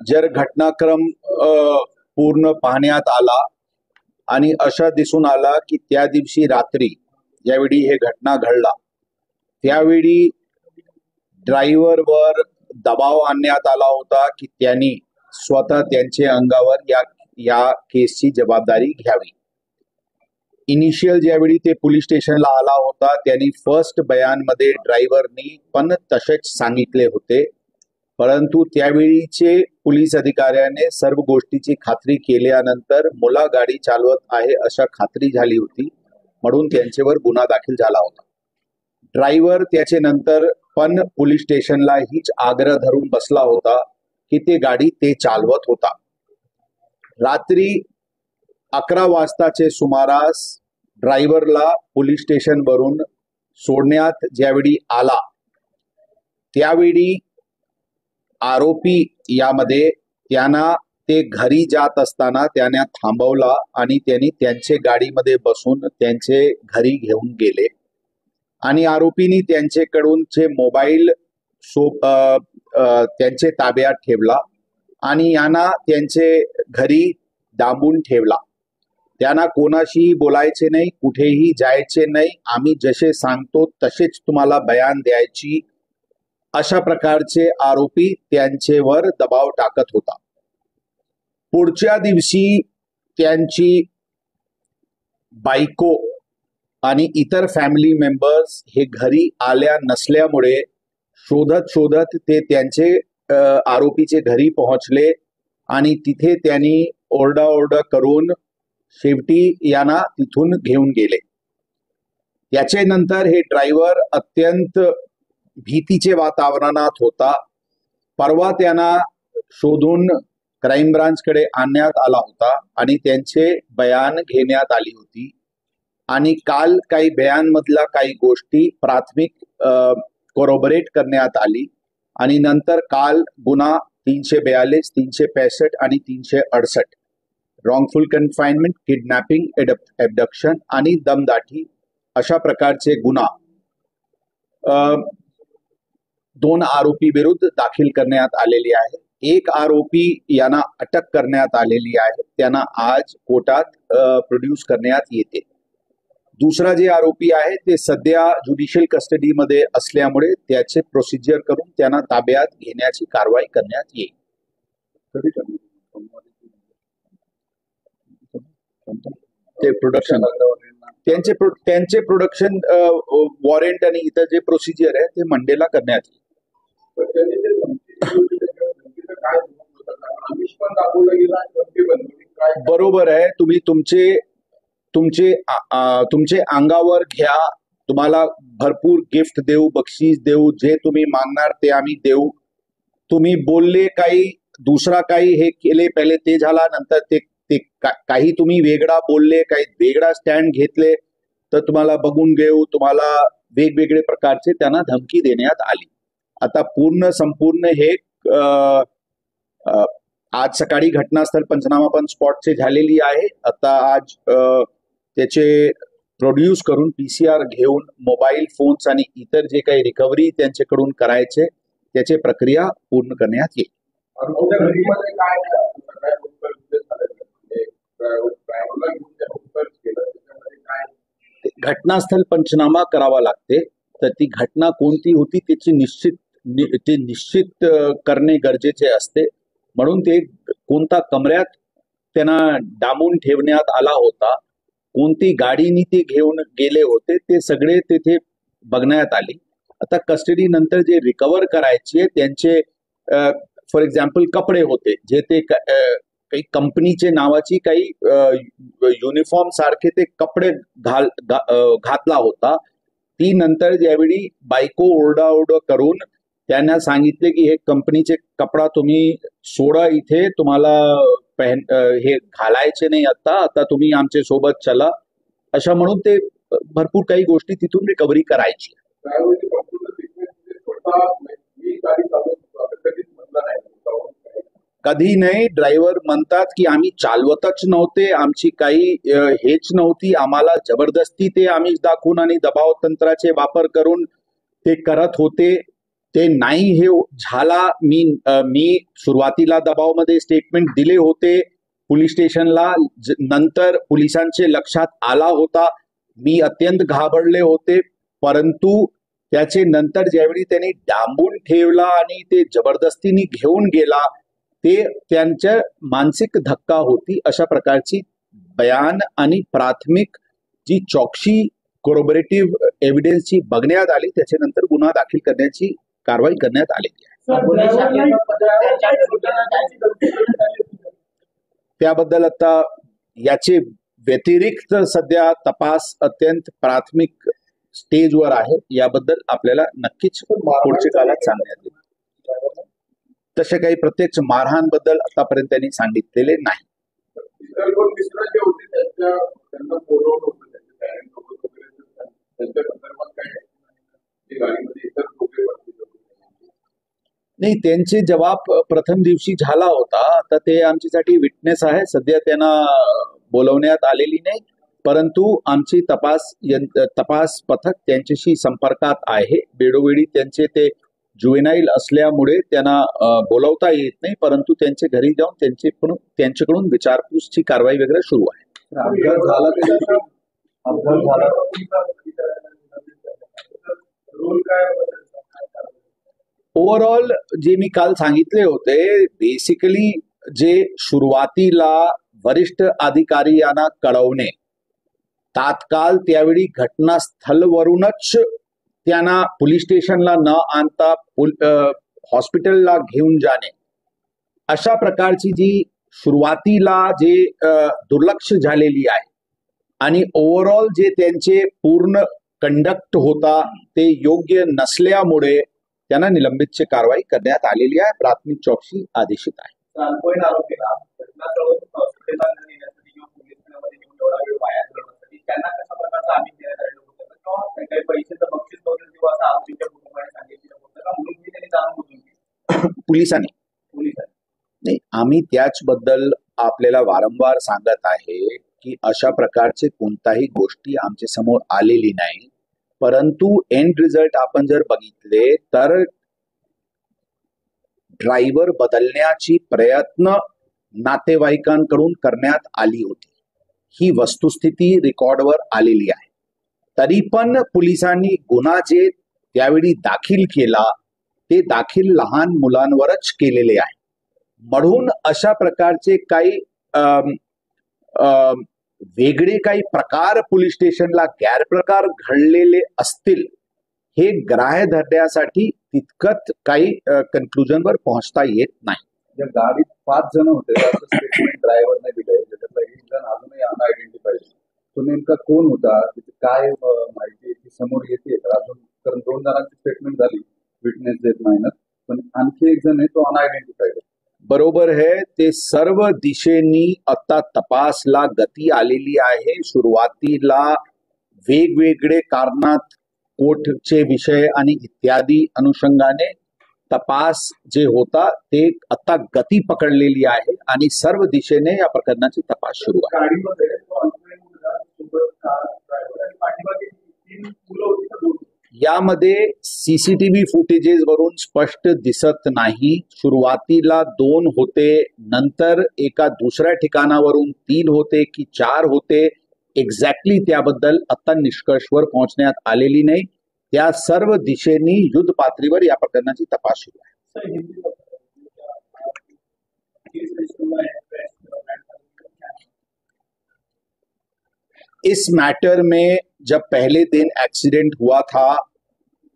जर घटनाक्रम पूर्ण पाहण्यात आला आणि अशा दिसून आला की त्या दिवशी रात्री ज्यावेळी हे घटना घडला त्यावेळी ड्रायव्हरवर दबाव आणण्यात आला होता की त्यांनी स्वतः त्यांचे अंगावर या केसची जबाबदारी घ्यावी। इनिशियल ज्यावेळी ते पोलीस स्टेशनला आला होता त्यांनी फर्स्ट बयानमध्ये ड्रायव्हरनी पण तसेच सांगितले होते, परंतु त्यावेळीचे पोलीस अधिकाऱ्याने सर्व गोष्टीची खात्री केल्यानंतर मुला गाडी चालवत आहे अशा खात्री झाली होती, म्हणून त्यांच्यावर गुन्हा दाखल झाला होता। ड्रायव्हर त्याचे नंतर पण पोलीस स्टेशनला हीच आग्रह धरून बसला होता की ते गाडी ते चालवत होता। रात्री 11 वाजताचे सुमारास ड्रायव्हरला पोलीस स्टेशन वरून सोडण्यात ज्यावेळी आला त्यावेळी आरोपी यामध्ये त्यांना ते घरी जात असताना त्यांना थांबवला आणि त्यांनी त्यांचे गाडीमध्ये बसून त्यांचे घरी घेऊन गेले आणि आरोपींनी त्यांच्याकडून जे मोबाईल त्यांचे ताब्यात ठेवला आणि यांना त्यांचे घरी डांबून ठेवला। त्यांना कोणाशीही बोलायचे नाही, कुठेही जायचे नाही, आम्ही जसे सांगतो तसेच तुम्हाला बयान द्यायची, अशा प्रकारचे आरोपी त्यांच्यावर दबाव टाकत होता। पुढच्या दिवशी त्यांची बायको आणि इतर फॅमिली मेंबर्स हे घरी आल्या नसल्यामुळे शोधत शोधत ते त्यांचे आरोपीचे घरी पोहोचले आणि तिथे त्यांनी ओरडाओरडा करून शेवटी यांना तिथून घेऊन गेले। याचे नंतर हे ड्रायव्हर अत्यंत भीतीचे वातावरणात होता। परवा त्यांना शोधून क्राईम ब्रांचकडे आणण्यात आला होता आणि त्यांचे बयान घेण्यात आली होती आणि काल काही बयानमधला काही गोष्टी प्राथमिक कोरोबरेट करण्यात आली आणि नंतर काल गुन्हा 342, 365 आणि 368 रॉंगफुल कन्फाइनमेंट, किडनॅपिंग, एबडक्शन आणि दमदाटी अशा प्रकारचे गुन्हा 2 आरोपी विरुद्ध दाखल करण्यात आलेली आहे। एक आरोपी यांना अटक करण्यात आलेली आहे, त्यांना आज कोर्टात प्रोड्यूस करण्यात येते। दुसरा जे आरोपी आहे ते सध्या ज्युडिशियल कस्टडीमध्ये असल्यामुळे त्याचे प्रोसिजर करून त्यांना ताब्यात घेण्याची कारवाई करण्यात येईल। ते प्रोडक्शन त्यांचे प्रोडक्शन वॉरंट आणि इतर जे प्रोसिजर आहे ते मंडेला करण्यात येईल। बरोबर आहे, तुम्ही तुमचे अंगावर घ्या, तुम्हाला भरपूर गिफ्ट देऊ, बक्षीस देऊ, जे तुम्ही मागणार ते आम्ही देऊ। तुम्ही बोलले काही दुसरा काही हे केले, पहिले ते झाला, नंतर ते काही तुम्ही वेगळा बोलले, काही वेगळा स्टँड घेतले तर तुम्हाला बघून घेऊ, तुम्हाला वेगवेगळे प्रकारचे त्यांना धमकी देण्यात आली। आता संपूर्ण हे आज सकाळी घटनास्थळ पंचनामा पण स्पॉटचे झालेली आहे। आता आज त्याचे प्रोड्यूस करून PCR घेऊन मोबाईल फोन्स आणि इतर जे काही रिकव्हरी त्यांच्याकडून करायचे त्याची प्रक्रिया पूर्ण करण्यात येईल। घटनास्थळ पंचनामा करावा लागते, तर ती घटना कोणती होती त्याची निश्चित करणे गरजेचे असते, म्हणून ते कोणत्या कमऱ्यात त्यांना डांबून ठेवण्यात आला होता, कोणती गाडीनी ते घेऊन गेले होते, ते सगळे तिथे बघण्यात आले। आता कस्टडी नंतर जे रिकवर करायचे त्यांचे फॉर एक्झाम्पल कपडे होते, जे ते काही कंपनीचे नावाची काही युनिफॉर्म सारखे ते कपडे घातला होता। ती नंतर ज्यावेळी बायको ओरडाओरडा करून त्यांना सांगितले की हे कंपनीचे कपडा तुम्ही सोडा, इथे तुम्हाला हे घालायचे नाही, आता तुम्ही आमच्या सोबत चला, अशा म्हणून ते भरपूर काही गोष्टी तिथून रिकव्हरी करायची। कधी नाही, ड्रायव्हर म्हणतात की आम्ही चालवतच नव्हते, आमची काही हेच नव्हती, आम्हाला जबरदस्ती ते आम्ही दाखवून आणि दबाव तंत्राचे वापर करून ते करत होते, ते नाही हे झाला. मी सुरुवातीला दबावमध्ये स्टेटमेंट दिले होते पोलीस स्टेशनला, नंतर पोलिसांचे लक्षात आला होता. मी अत्यंत घाबरले होते, परंतु त्याचे नंतर ज्यावेळी त्यांनी डांबून ठेवला आणि ते जबरदस्तीने घेऊन गेला, ते त्यांच्या मानसिक धक्का होती. अशा प्रकारची बयान आणि प्राथमिक जी चौकशी कोरोबरेटिव्ह एव्हिडन्सची बघण्यात आली, त्याच्यानंतर गुन्हा दाखल करण्याची कारवाई करण्यात आलेली आहे. त्याबद्दल आता याचे व्यतिरिक्त सध्या तपास अत्यंत प्राथमिक स्टेजवर आहे. याबद्दल आपल्याला नक्कीच पुढच्या काळात सांगण्यात येईल. तसे काही प्रत्यक्ष मारहाण बद्दल आतापर्यंत त्यांनी सांगितलेले नाही. नाही, त्यांचे जबाब प्रथम दिवशी झाला होता. आता ते आमच्यासाठी विटनेस आहे. सध्या त्यांना बोलवण्यात आलेली नाही, परंतु आमची तपास पथक त्यांच्याशी संपर्कात आहे. वेळोवेळी त्यांचे ते जुवेनाईल असल्यामुळे त्यांना बोलवता येत नाही, परंतु त्यांच्या घरी जाऊन त्यांच्याकडून विचारपूसची कारवाई वगैरे सुरू आहे. ओव्हरऑल जे मी काल सांगितले होते, बेसिकली जे सुरुवातीला वरिष्ठ अधिकारी यांना कळवणे, तात्काळ त्यावेळी घटनास्थळवरूनच त्यांना पोलीस स्टेशनला न आणता हॉस्पिटलला घेऊन जाणे, अशा प्रकारची जी सुरुवातीला जे दुर्लक्ष झालेली आहे आणि ओव्हरऑल जे त्यांचे पूर्ण कंडक्ट होता ते योग्य नसल्यामुळे त्यांना निलंबितची कारवाई करण्यात आलेली आहे. प्राथमिक चौकशी आदेशित आहे. पोलिसांनी नाही, आम्ही त्याचबद्दल आपल्याला वारंवार सांगत आहे की अशा प्रकारचे कोणताही गोष्टी आमच्या समोर आलेली नाही, परंतु एंड रिझल्ट आपण जर बघितले तर ड्रायव्हर बदलण्याची प्रयत्न नातेवाईकांकडून करण्यात आली होती. ही वस्तुस्थिती रेकॉर्डवर आलेली आहे. तरी पण पोलिसांनी गुन्हा जे त्यावेळी दाखल केला ते दाखल लहान मुलांवरच केलेले आहे. म्हणून अशा प्रकारचे काही वेगळे काही प्रकार पोलीस स्टेशनला गैरप्रकार घडलेले असतील, हे ग्राह्य धरण्यासाठी तितकत काही कन्क्लुजनवर पोहोचता येत नाही. या गाडीत 5 जण होते, असं स्टेटमेंट ड्रायव्हरने दिलंय. त्यातला एक जण अजूनही अनआयडेंटिफाईड. तो नेमका कोण होता, त्याची काय माहिती ती समोर येते अजून, कारण 2 जणांची स्टेटमेंट झाली, विटनेस देत नाही ना, पण आणखी एक जण आहे तो अनआयडेंटिफाईड. बरोबर है, ते सर्व दिशेनी आता तपासला गती आलेली आहे. सुरुवातीला वेगवेगळे कारणात कोर्टचे विषय आणि इत्यादी अनुषंगाने तपास जे होता ते आता गती पकडलेली आहे आणि सर्व दिशेने या प्रकरणाची तपास सुरू आहे. यामध्ये सीसीटीव्ही फुटेजेस वरून स्पष्ट दिसत नाही. सुरुवातीला 2 होते, नंतर एका दुसऱ्या ठिकाणावरून 3 होते की 4 होते, एक्झॅक्टली त्याबद्दल आता निष्कर्षवर पोहोचण्यात आलेली नाही. त्या सर्व दिशेनी युद्ध पातळीवर या प्रकरणाची तपास सुरू आहे. इस मैटर में जब पहले दिन एक्सीडेंट हुआ था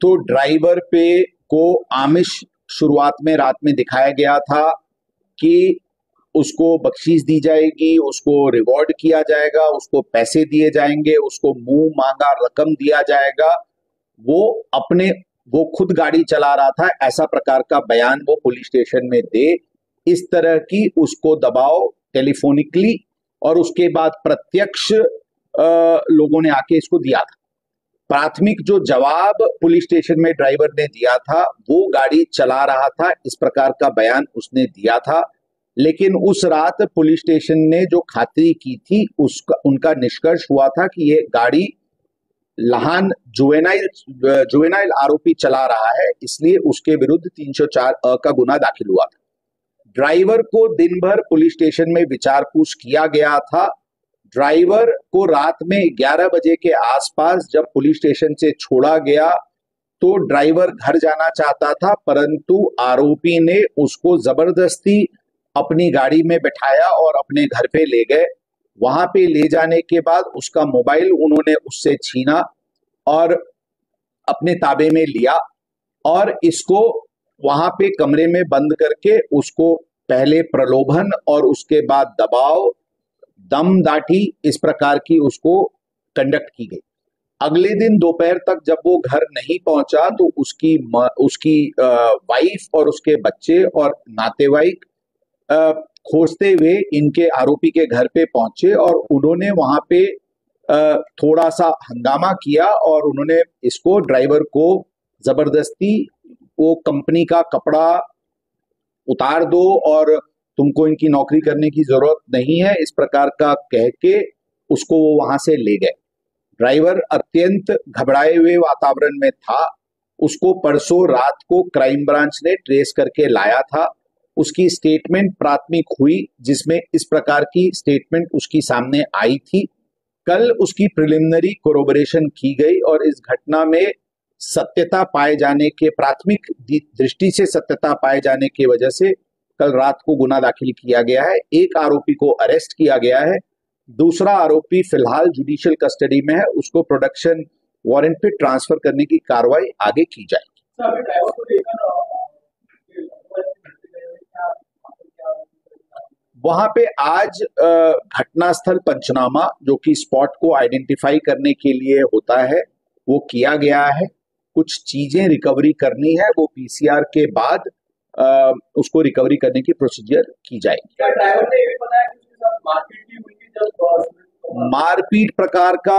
तो ड्राइवर पे को आमिष शुरुआत में रात में दिखाया गया था कि उसको बख्शीश दी जाएगी, उसको रिवॉर्ड किया जाएगा, उसको पैसे दिए जाएंगे, उसको मुंह मांगा रकम दिया जाएगा. वो खुद गाड़ी चला रहा था, ऐसा प्रकार का बयान वो पुलिस स्टेशन में दे. इस तरह की उसको दबाव टेलीफोनिकली और उसके बाद प्रत्यक्ष लोगों ने आके इसको दिया था. प्राथमिक जो जवाब पुलिस स्टेशन में ड्राइवर ने दिया था, वो गाड़ी चला रहा था, इस प्रकार का बयान उसने दिया था. लेकिन उस रात पुलिस स्टेशन ने जो खातिरी की थी उनका निष्कर्ष हुआ था कि ये गाड़ी लहान जुवेनाइल आरोपी चला रहा है, इसलिए उसके विरुद्ध 304 का गुना दाखिल हुआ था। ड्राइवर को दिन भर पुलिस स्टेशन में विचार पूछ किया गया था। ड्राइवर को रात में 11 बजे के आसपास जब पुलिस स्टेशन से छोड़ा गया तो ड्राइवर घर जाना चाहता था, परंतु आरोपी ने उसको जबरदस्ती अपनी गाड़ी में बैठाया और अपने घर पे ले गए। वहां पे ले जाने के बाद उसका मोबाइल उन्होंने उससे छीना और अपने ताबे में लिया और इसको वहां पे कमरे में बंद करके उसको पहले प्रलोभन और उसके बाद दबाव, दम दाटी, इस प्रकार की उसको कंडक्ट की गई। अगले दिन दोपहर तक जब वो घर नहीं पहुंचा तो उसकी वाइफ और उसके बच्चे और नातेवाईक खोजते हुए इनके आरोपी के घर पे पहुंचे और उन्होंने वहां पे थोड़ा सा हंगामा किया और उन्होंने इसको ड्राइवर को जबरदस्ती वो कंपनी का कपड़ा उतार दो और तुमको इनकी नौकरी करने की जरूरत नहीं है, इस प्रकार का कह के उसको वो वहां से ले गए। ड्राइवर अत्यंत घबराए हुए वातावरण में था। उसको परसों रात को क्राइम ब्रांच ने ट्रेस करके लाया था। उसकी स्टेटमेंट प्राथमिक हुई जिसमें इस प्रकार की स्टेटमेंट उसकी सामने आई थी। कल उसकी प्रिलिमिनरी कोरोबोरेशन की गई और इस घटना में सत्यता पाए जाने के प्राथमिक दृष्टि से सत्यता पाए जाने की वजह से कल रात को गुना दाखिल किया गया है। एक आरोपी को अरेस्ट किया गया है, दूसरा आरोपी फिलहाल जुडिशियल कस्टडी में है। उसको प्रोडक्शन वारंट पे ट्रांसफर करने की कार्रवाई आगे की जाएगी। वहां पे आज घटनास्थल पंचनामा जो कि स्पॉट को आइडेंटिफाई करने के लिए होता है वो किया गया है। कुछ चीजें रिकवरी करनी है, वो पीसीआर के बाद उसको रिकवरी करने की प्रोसीजर की जाएगी। क्या ड्राइवर ने ये भी बताया कि उसके साथ मारपीट भी हुई थी जब मारपीट प्रकार का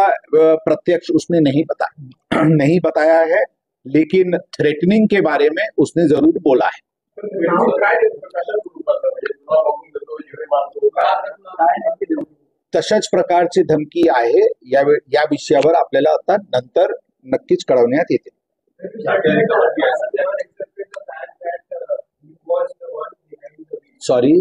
प्रत्यक्ष उसने नहीं बताया है, लेकिन थ्रेटनिंग के बारे में उसने जरूर बोला है। तशाच प्रकारची धमकी आहे या विषयावर आपल्याला आता नंतर नक्कीच कळवण्यात येते। Sorry,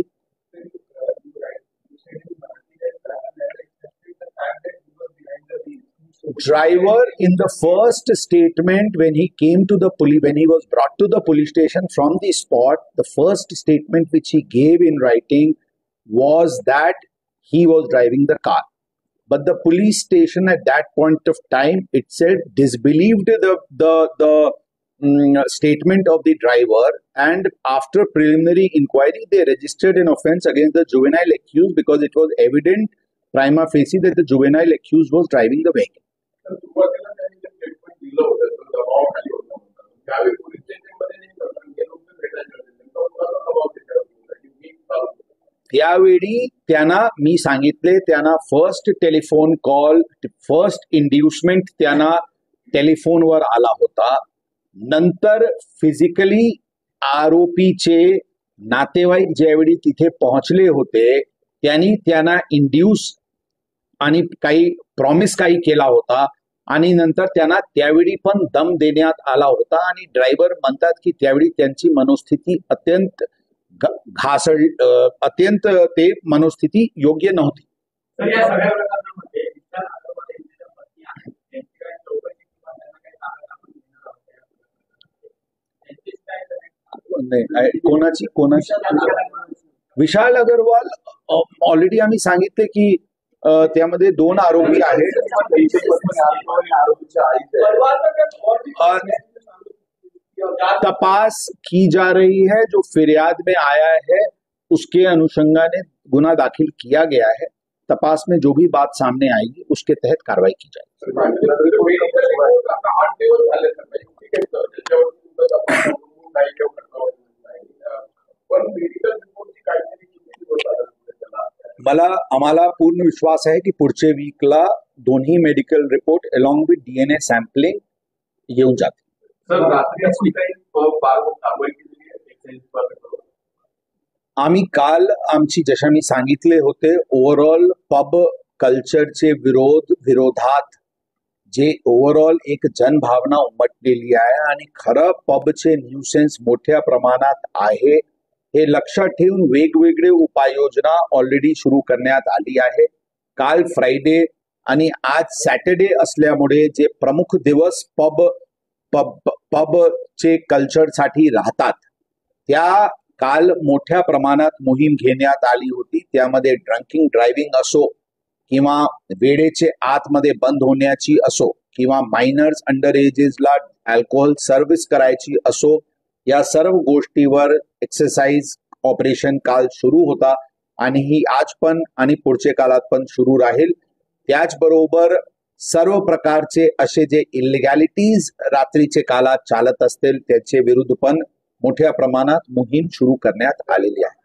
driver in the first statement when he came to the police, when he was brought to the police station from the spot, the first statement which he gave in writing was that he was driving the car. But the police station at that point of time itself disbelieved the statement of the driver, and after preliminary inquiry they registered an offence against the juvenile accused because it was evident prima facie that the juvenile accused was driving the vehicle. यावेळी त्यांना मी सांगितले, त्यांना first telephone call, first इंड्युसमेंट त्यांना टेलिफोनवर आला होता। नंतर physically आरोपीचे नातेवाईक ज्यावेळी तिथे पोहोचले होते त्यांनी त्यांना इंड्यूस आणि काही प्रॉमिस काही केला होता आणि नंतर त्यांना त्यावेळी पण दम देण्यात आला होता आणि ड्रायव्हर म्हणतात की त्यावेळी त्यांची मनोस्थिती अत्यंत अत्यंत ते मनोस्थिती योग्य नव्हती। कोणाची विशाल अग्रवाल ऑलरेडी आम्ही सांगितले की त्यामध्ये 2 आरोपी आहेत। तपास की जा रही है, जो फिरियाद में आया है उसके अनुषंगाने गुना दाखिल किया गया है। तपास में जो भी बात सामने आएगी उसके तहत कार्रवाई की जाएगी। आम्हाला पूर्ण विश्वास आहे की पुढच्या वीकला दोन्ही medical report along with DNA sampling येऊन जातील। आम्ही काल आमची जशा मी सांगितले होते ओव्हरऑल पब कल्चरचे विरोधात जे ओव्हरऑल एक जनभावना उमटलेली आहे आणि खरं पबचे न्यूसेन्स मोठ्या प्रमाणात आहे हे लक्षात ठेवून वेगवेगळे उपाययोजना ऑलरेडी सुरू करण्यात आली आहे. काल फ्रायडे आणि आज सॅटर्डे असल्यामुळे जे प्रमुख दिवस पबचे कल्चरसाठी राहतात त्या काल मोठ्या प्रमाणात मोहीम घेण्यात आली होती. त्यामध्ये ड्रंकिंग ड्रायव्हिंग असो किंवा वेळेचे आतमध्ये बंद होण्याची असो किंवा मायनर्स अंडर एजेसला अल्कोहोल सर्व्हिस करायची असो, या सर्व गोष्टीवर एक्सरसाइज ऑपरेशन काल सुरू होता आणि ही आज पण आणि पुढच्या काळात पण सुरू राहील. त्याचबरोबर सर्व प्रकारचे असे जे इलिगॅलिटीज रात्रीचे काळात चालत असतील त्याचे विरुद्ध पण मोठ्या प्रमाणात मोहीम सुरू करण्यात आलेली आहे.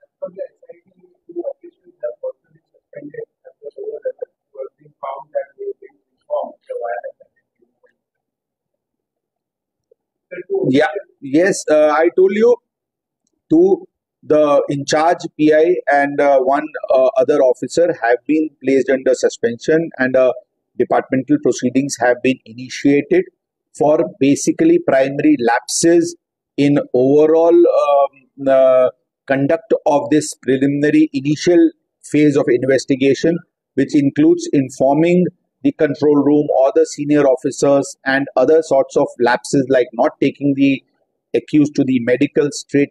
Yeah, yes, I told you two, the in charge PI and one other officer have been placed under suspension and departmental proceedings have been initiated for basically primary lapses in overall conduct of this preliminary initial phase of investigation, which includes informing the control room or the senior officers and other sorts of lapses like not taking the accused to the medical straight